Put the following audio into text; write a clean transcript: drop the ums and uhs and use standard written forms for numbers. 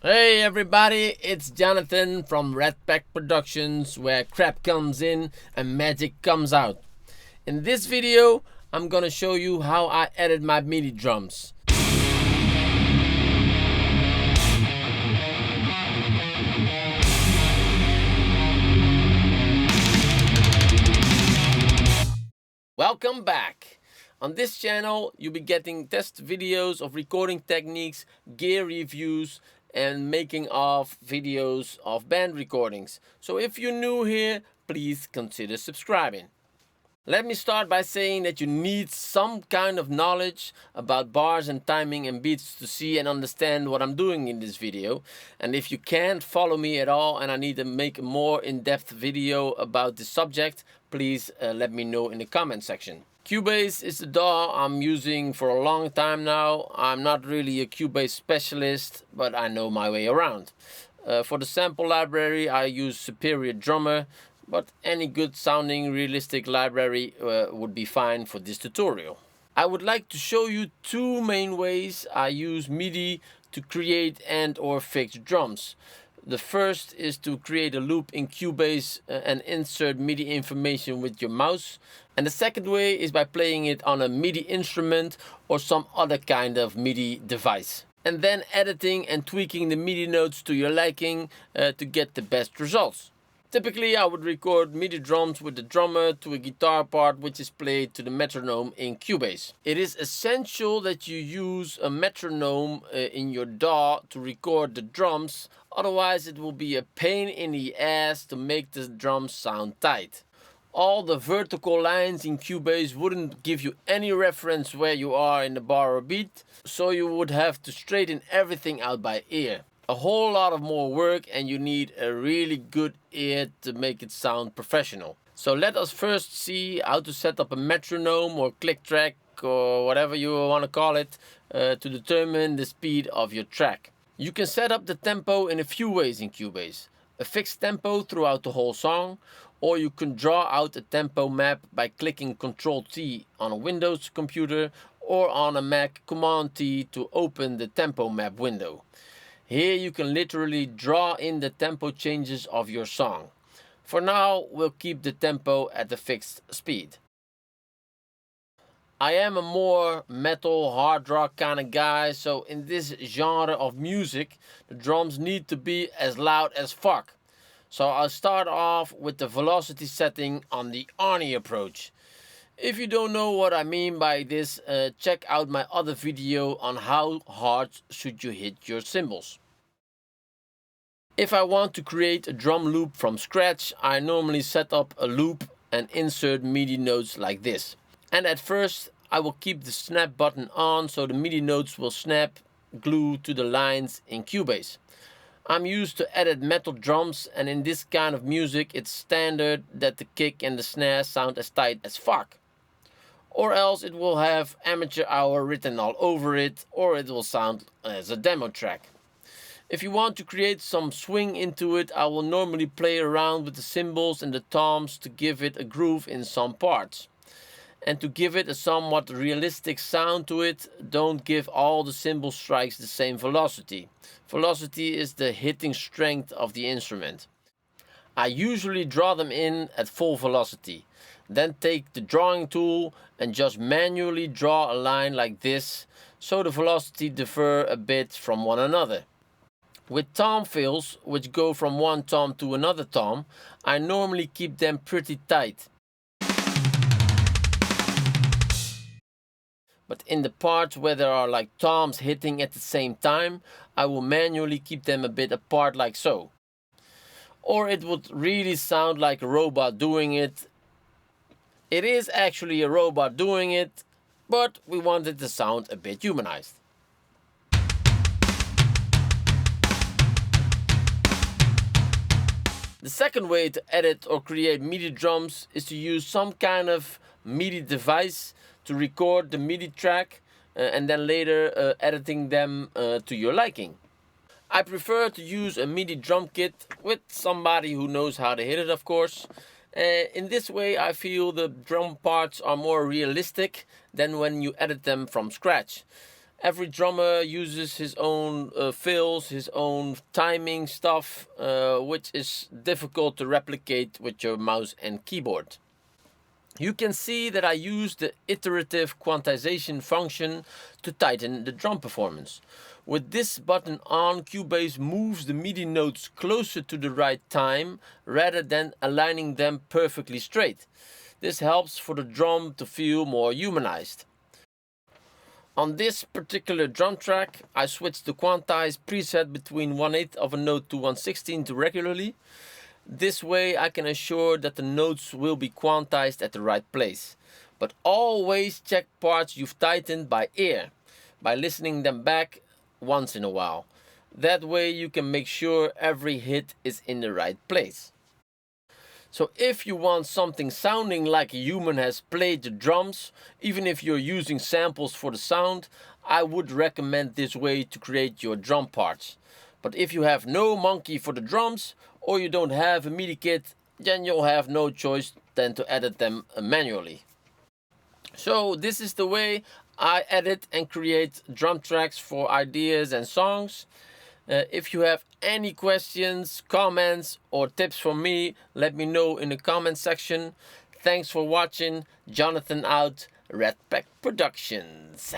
Hey everybody, it's Jonathan from RedPack Productions, where crap comes in and magic comes out. In this video, I'm gonna show you how I edit my MIDI drums. Welcome back. On this channel, you'll be getting test videos of recording techniques, gear reviews, and making of videos of band recordings. So if you're new here, please consider subscribing. Let me start by saying that you need some kind of knowledge about bars and timing and beats to see and understand what I'm doing in this video. And if you can't follow me at all and I need to make a more in-depth video about this subject, please let me know in the comment section. Cubase is the DAW I'm using for a long time now. I'm not really a Cubase specialist, but I know my way around. For the sample library, I use Superior Drummer, but any good sounding realistic library would be fine for this tutorial. I would like to show you two main ways I use MIDI to create and or fix drums. The first is to create a loop in Cubase and insert MIDI information with your mouse. And the second way is by playing it on a MIDI instrument or some other kind of MIDI device. And then editing and tweaking the MIDI notes to your liking to get the best results. Typically, I would record MIDI drums with the drummer to a guitar part which is played to the metronome in Cubase. It is essential that you use a metronome in your DAW to record the drums, otherwise it will be a pain in the ass to make the drums sound tight. All the vertical lines in Cubase wouldn't give you any reference where you are in the bar or beat, so you would have to straighten everything out by ear. A whole lot of more work, and you need a really good ear to make it sound professional. So let us first see how to set up a metronome or click track or whatever you want to call it to determine the speed of your track. You can set up the tempo in a few ways in Cubase. A fixed tempo throughout the whole song, or you can draw out a tempo map by clicking Ctrl-T on a Windows computer or on a Mac Command-T to open the tempo map window. Here you can literally draw in the tempo changes of your song. For now, we'll keep the tempo at a fixed speed. I am a more metal, hard rock kind of guy, so in this genre of music, the drums need to be as loud as fuck. So I'll start off with the velocity setting on the Arnie approach. If you don't know what I mean by this, check out my other video on how hard should you hit your cymbals. If I want to create a drum loop from scratch, I normally set up a loop and insert MIDI notes like this. And at first I will keep the snap button on so the MIDI notes will snap glued to the lines in Cubase. I'm used to edit metal drums, and in this kind of music it's standard that the kick and the snare sound as tight as fuck. Or else it will have amateur hour written all over it, or it will sound as a demo track. If you want to create some swing into it, I will normally play around with the cymbals and the toms to give it a groove in some parts. And to give it a somewhat realistic sound to it, don't give all the cymbal strikes the same velocity. Velocity is the hitting strength of the instrument. I usually draw them in at full velocity. Then take the drawing tool and just manually draw a line like this, so the velocity differ a bit from one another. With tom fills, which go from one tom to another tom, I normally keep them pretty tight. But in the parts where there are like toms hitting at the same time, I will manually keep them a bit apart like so. Or it would really sound like a robot doing it. It is actually a robot doing it, but we want it to sound a bit humanized. The second way to edit or create MIDI drums is to use some kind of MIDI device to record the MIDI track and then later editing them to your liking. I prefer to use a MIDI drum kit with somebody who knows how to hit it, of course. In this way I feel the drum parts are more realistic than when you edit them from scratch. Every drummer uses his own fills, his own timing stuff, which is difficult to replicate with your mouse and keyboard. You can see that I use the iterative quantization function to tighten the drum performance. With this button on, Cubase moves the MIDI notes closer to the right time rather than aligning them perfectly straight. This helps for the drum to feel more humanized. On this particular drum track, I switched the Quantize preset between 1/8 of a note to 1/16 regularly. This way I can ensure that the notes will be quantized at the right place. But always check parts you've tightened by ear, by listening them back once in a while. That way you can make sure every hit is in the right place. So if you want something sounding like a human has played the drums, even if you're using samples for the sound, I would recommend this way to create your drum parts. But if you have no monkey for the drums, or you don't have a MIDI kit, then you'll have no choice than to edit them manually. So this is the way I edit and create drum tracks for ideas and songs. If you have any questions, comments, or tips from me, let me know in the comment section. Thanks for watching. Jonathan out, RedPack Productions.